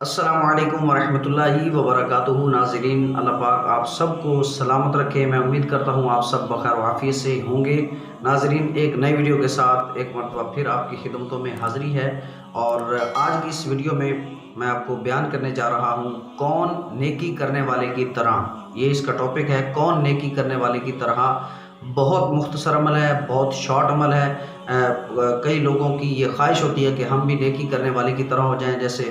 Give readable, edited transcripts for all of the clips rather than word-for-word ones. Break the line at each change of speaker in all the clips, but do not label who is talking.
السلام علیکم ورحمۃ اللہ وبرکاتہ۔ ناظرین، اللہ پاک آپ سب کو سلامت رکھے۔ میں امید کرتا ہوں آپ سب بخیر و عافیت سے ہوں گے۔ ناظرین، ایک نئی ویڈیو کے ساتھ ایک مرتبہ پھر آپ کی خدمتوں میں حاضری ہے، اور آج کی اس ویڈیو میں آپ کو بیان کرنے جا رہا ہوں کون نیکی کرنے والے کی طرح۔ یہ اس کا ٹاپک ہے، کون نیکی کرنے والے کی طرح۔ بہت مختصر عمل ہے، بہت شارٹ عمل ہے۔ کئی لوگوں کی یہ خواہش ہوتی ہے کہ ہم بھی نیکی کرنے والے کی طرح ہو جائیں، جیسے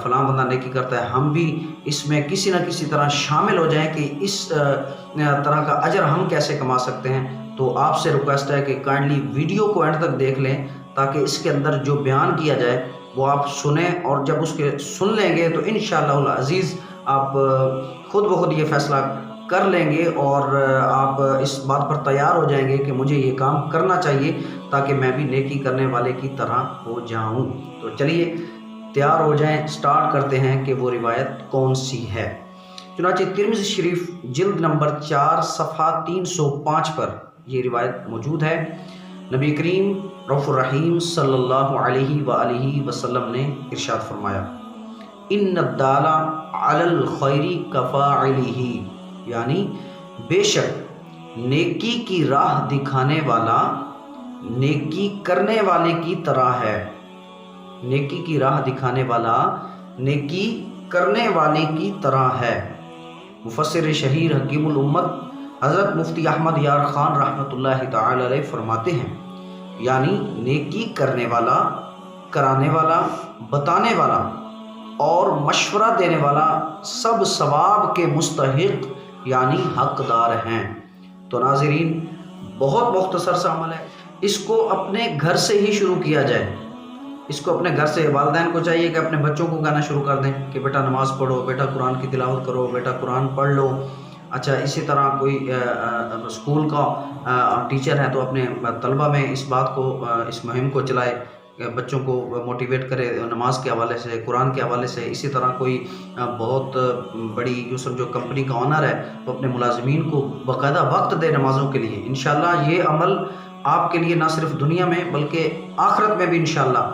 فلاں بندہ نیکی کرتا ہے، ہم بھی اس میں کسی نہ کسی طرح شامل ہو جائیں کہ اس طرح کا اجر ہم کیسے کما سکتے ہیں۔ تو آپ سے ریکویسٹ ہے کہ کائنڈلی ویڈیو کو اینڈ تک دیکھ لیں، تاکہ اس کے اندر جو بیان کیا جائے وہ آپ سنیں، اور جب اس کے سن لیں گے تو انشاءاللہ العزیز آپ خود بخود یہ فیصلہ کر لیں گے، اور آپ اس بات پر تیار ہو جائیں گے کہ مجھے یہ کام کرنا چاہیے تاکہ میں بھی نیکی کرنے والے کی طرح ہو جاؤں۔ تو چلیے تیار ہو جائیں، سٹارٹ کرتے ہیں کہ وہ روایت کون سی ہے۔ چنانچہ ترمذی شریف جلد نمبر 4 صفحہ 305 پر یہ روایت موجود ہے۔ نبی کریم رؤوف الرحیم صلی اللہ علیہ وآلہ وسلم نے ارشاد فرمایا، ان الدال علی الخیر کفاعلہ، یعنی بے شک نیکی کی راہ دکھانے والا نیکی کرنے والے کی طرح ہے۔ نیکی کی راہ دکھانے والا نیکی کرنے والے کی طرح ہے۔ مفسر شہیر حکیم الامت حضرت مفتی احمد یار خان رحمۃ اللہ تعالی علیہ فرماتے ہیں، یعنی نیکی کرنے والا، کرانے والا، بتانے والا اور مشورہ دینے والا سب ثواب کے مستحق یعنی حقدار ہیں۔ تو ناظرین، بہت مختصر سا عمل ہے، اس کو اپنے گھر سے ہی شروع کیا جائے۔ اس کو اپنے گھر سے، والدین کو چاہیے کہ اپنے بچوں کو کہنا شروع کر دیں کہ بیٹا نماز پڑھو، بیٹا قرآن کی تلاوت کرو، بیٹا قرآن پڑھ لو۔ اچھا، اسی طرح کوئی اسکول کا ٹیچر ہے تو اپنے طلبہ میں اس بات کو، اس مہم کو چلائے، بچوں کو موٹیویٹ کرے نماز کے حوالے سے، قرآن کے حوالے سے۔ اسی طرح کوئی بہت بڑی یوں سمجھو کمپنی کا آنر ہے تو اپنے ملازمین کو باقاعدہ وقت دے نمازوں کے لیے۔ انشاءاللہ یہ عمل آپ کے لیے نہ صرف دنیا میں بلکہ آخرت میں بھی انشاءاللہ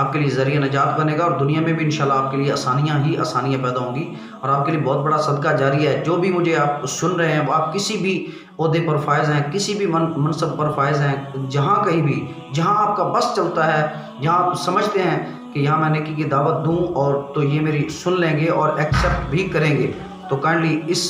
آپ کے لیے ذریعہ نجات بنے گا، اور دنیا میں بھی انشاءاللہ آپ کے لیے آسانیاں ہی آسانیاں پیدا ہوں گی، اور آپ کے لیے بہت بڑا صدقہ جاریہ ہے۔ جو بھی مجھے آپ سن رہے ہیں، وہ آپ کسی بھی عہدے پر فائز ہیں، کسی بھی منصب پر فائز ہیں، جہاں کہیں بھی، جہاں آپ کا بس چلتا ہے، جہاں آپ سمجھتے ہیں کہ یہاں میں نیکی کی دعوت دوں اور تو یہ میری سن لیں گے اور ایکسیپٹ بھی کریں گے، تو کائنڈلی اس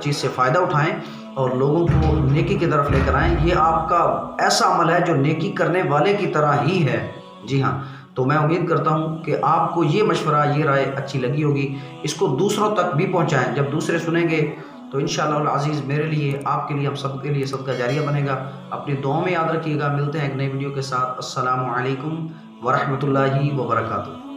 چیز سے فائدہ اٹھائیں اور لوگوں کو نیکی کی طرف لے کر آئیں۔ یہ آپ کا ایسا عمل ہے جو نیکی کرنے والے کی طرح ہی ہے۔ جی ہاں، تو میں امید کرتا ہوں کہ آپ کو یہ مشورہ، یہ رائے اچھی لگی ہوگی۔ اس کو دوسروں تک بھی پہنچائیں، جب دوسرے سنیں گے تو انشاءاللہ العزیز میرے لیے، آپ کے لیے، ہم سب کے لیے صدقہ جاریہ بنے گا۔ اپنی دعاؤں میں یاد رکھیے گا۔ ملتے ہیں ایک نئی ویڈیو کے ساتھ۔ السلام علیکم ورحمۃ اللہ وبرکاتہ۔